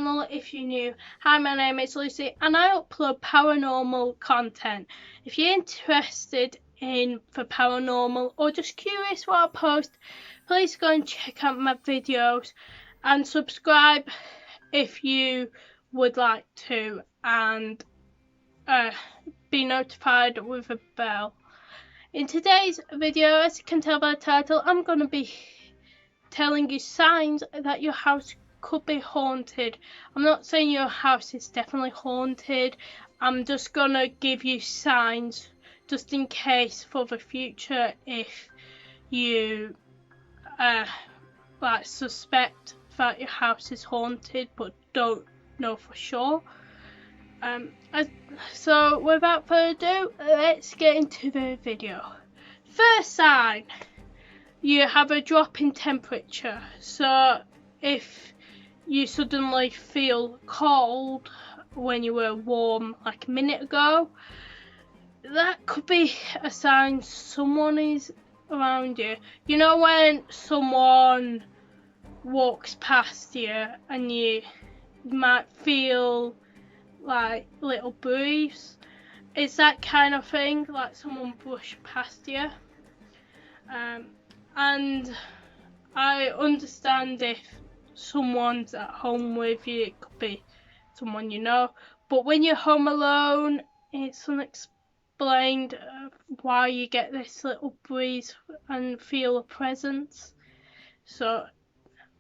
channel if you're new. Hi, my name is Lucy and I upload paranormal content. If you're interested for paranormal or just curious what I post, please go and check out my videos and subscribe if you would like to, and be notified with a bell. In today's video, as you can tell by the title, I'm going to be telling you signs that your house could be haunted. I'm not saying your house is definitely haunted. I'm just going to give you signs just in case for the future if you suspect that your house is haunted but don't know for sure. So without further ado, let's get into the video. First sign, you have a drop in temperature. So if you suddenly feel cold when you were warm like a minute ago, that could be a sign someone is around you. You know when someone walks past you and you might feel like little breeze? It's that kind of thing, like someone brushed past you. And I understand if someone's at home with you, it could be someone you know, but when you're home alone, it's unexplained why you get this little breeze and feel a presence. So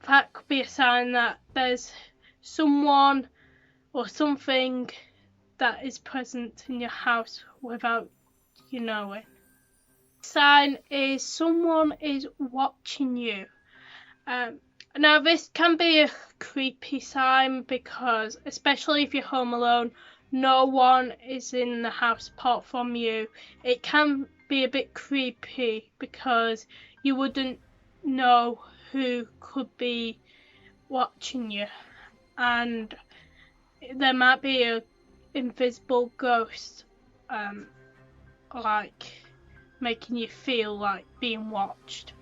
that could be a sign that there's someone or something that is present in your house without you knowing. Sign is someone is watching you. Now this can be a creepy sign because, especially if you're home alone, no one is in the house apart from you. It can be a bit creepy because you wouldn't know who could be watching you, and there might be an invisible ghost like making you feel like being watched.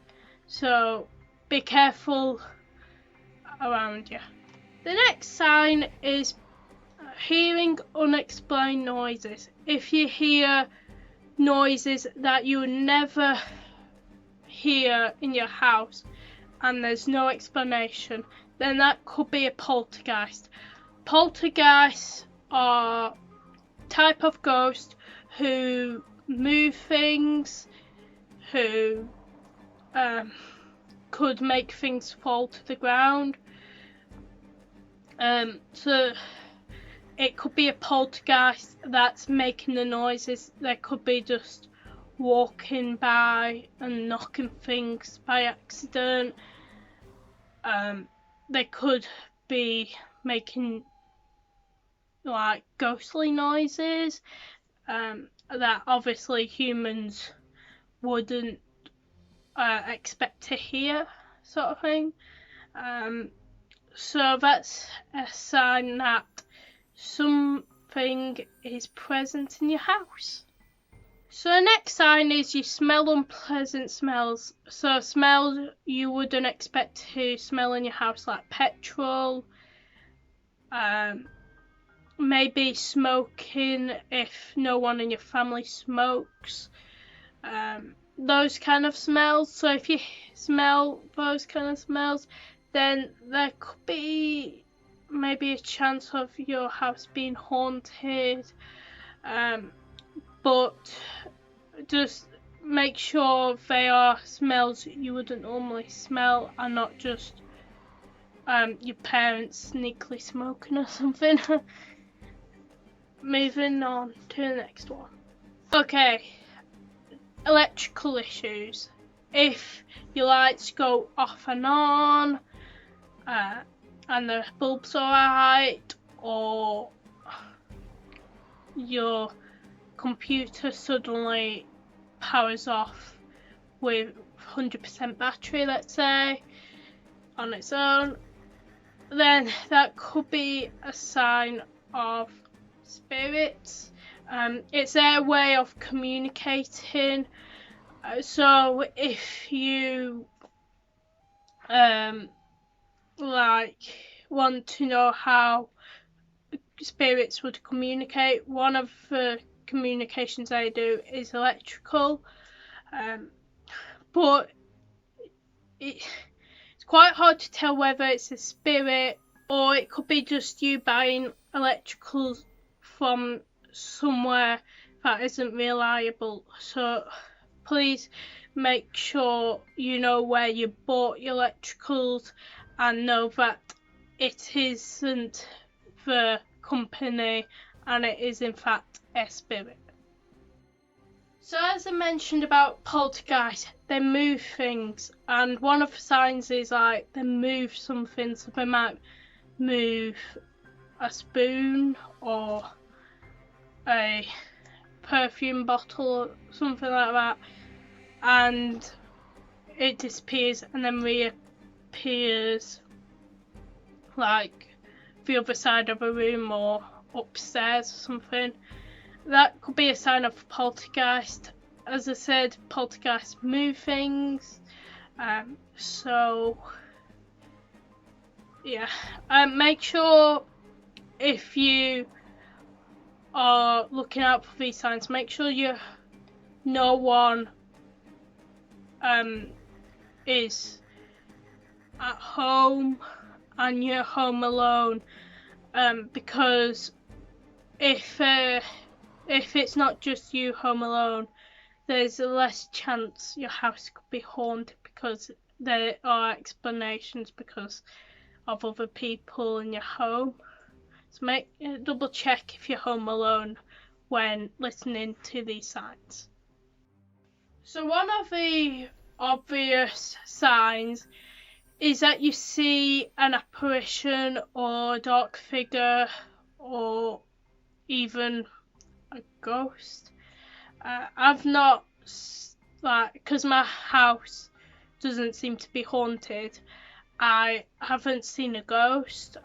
So be careful around you. The next sign is hearing unexplained noises. If you hear noises that you would never hear in your house and there's no explanation, then that could be a poltergeist. Poltergeists are type of ghost who move things, who could make things fall to the ground. So it could be a poltergeist that's making the noises. They could be just walking by and knocking things by accident. They could be making like ghostly noises that obviously humans wouldn't expect to hear, sort of thing. So that's a sign that something is present in your house. So the next sign is you smell unpleasant smells. So smells you wouldn't expect to smell in your house, like petrol, maybe smoking if no one in your family smokes, those kind of smells. So if you smell those kind of smells, then there could be maybe a chance of your house being haunted, but just make sure they are smells you wouldn't normally smell and not just your parents sneakily smoking or something. Moving on to the next one. Okay, electrical issues. If your lights go off and on and the bulb's alright, or your computer suddenly powers off with 100% battery, let's say, on its own, then that could be a sign of spirits. It's their way of communicating. So if you like want to know how spirits would communicate, one of the communications I do is electrical, but it's quite hard to tell whether it's a spirit or it could be just you buying electricals from somewhere that isn't reliable. So please make sure you know where you bought your electricals and know that it isn't the company and it is in fact a spirit. So as I mentioned about poltergeist, they move things, and one of the signs is like they move something, so they might move a spoon or a perfume bottle or something like that, and it disappears and then reappears like the other side of a room or upstairs or something. That could be a sign of poltergeist. As I said, poltergeists move things. So yeah, make sure if you are looking out for these signs, make sure no one is at home and you're home alone, because if it's not just you home alone, there's a less chance your house could be haunted, because there are explanations because of other people in your home. So double check if you're home alone when listening to these signs. So one of the obvious signs is that you see an apparition or a dark figure or even a ghost. I've not, because my house doesn't seem to be haunted, I haven't seen a ghost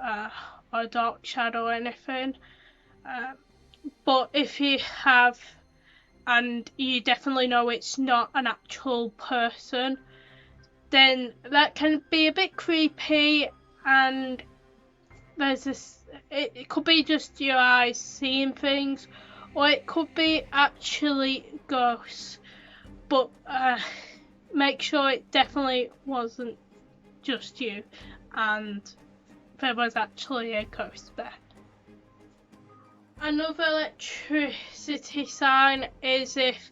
or a dark shadow or anything. But if you have, and you definitely know it's not an actual person, then that can be a bit creepy, and there's this, it could be just your eyes seeing things, or it could be actually ghosts, but make sure it definitely wasn't just you and there was actually a ghost there. Another electricity sign is if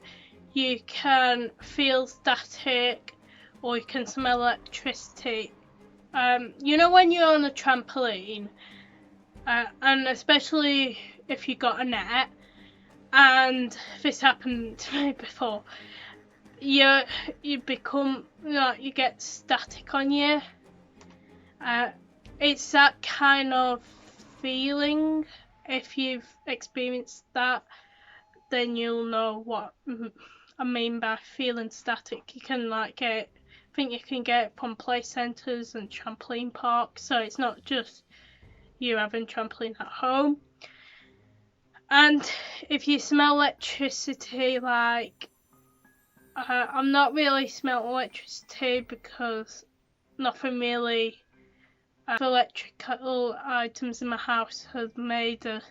you can feel static or you can smell electricity. You know when you're on a trampoline, and especially if you got a net, and this happened to me before, you become, you get static on you. It's that kind of feeling. If you've experienced that, then you'll know what I mean by feeling static. You can I think you can get it from play centres and trampoline parks, so it's not just you having trampoline at home. And if you smell electricity, I'm not really smelling electricity because nothing really electrical items in my house have made a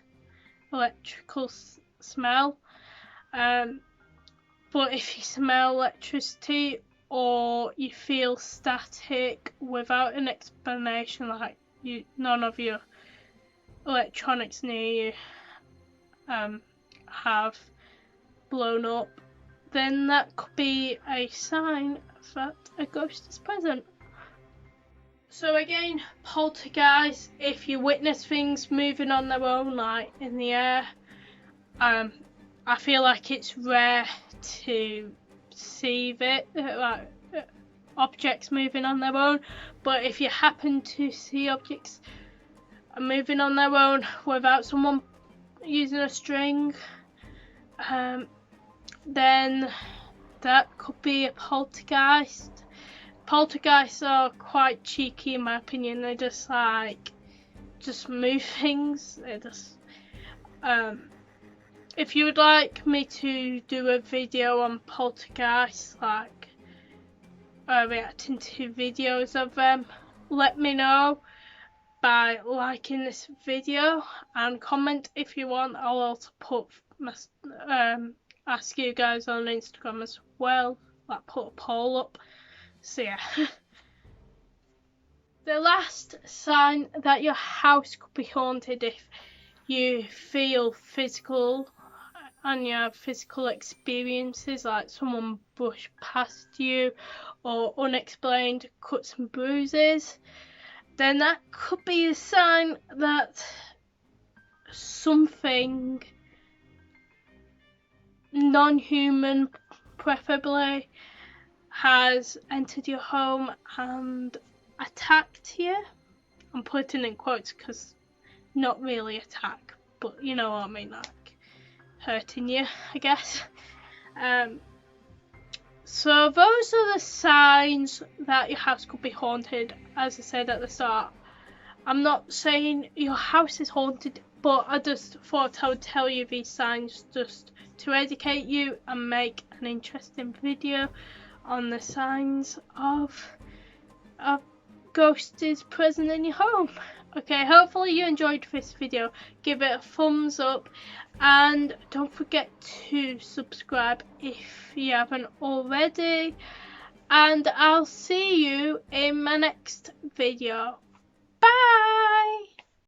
electrical smell. But if you smell electricity or you feel static without an explanation, like none of your electronics near you have blown up, then that could be a sign that a ghost is present. So again, poltergeist, if you witness things moving on their own, like in the air, I feel like it's rare to see objects moving on their own, but if you happen to see objects moving on their own without someone using a string, then that could be a poltergeist. Poltergeists are quite cheeky in my opinion. They just move things. They just if you would like me to do a video on poltergeists, reacting to videos of them, let me know. by liking this video and comment if you want. I'll also put my, ask you guys on Instagram as well, like put a poll up. So yeah. The last sign that your house could be haunted if you feel physical and you have physical experiences, like someone brushed past you or unexplained cuts and bruises, then that could be a sign that something non-human preferably has entered your home and attacked you. I'm putting in quotes because not really attack, but you know what I mean, like hurting you, I guess. So those are the signs that your house could be haunted. As I said at the start, I'm not saying your house is haunted, but I just thought I would tell you these signs just to educate you and make an interesting video on the signs of ghosts present in your home. Okay, hopefully you enjoyed this video. Give it a thumbs up and don't forget to subscribe if you haven't already, and I'll see you in my next video.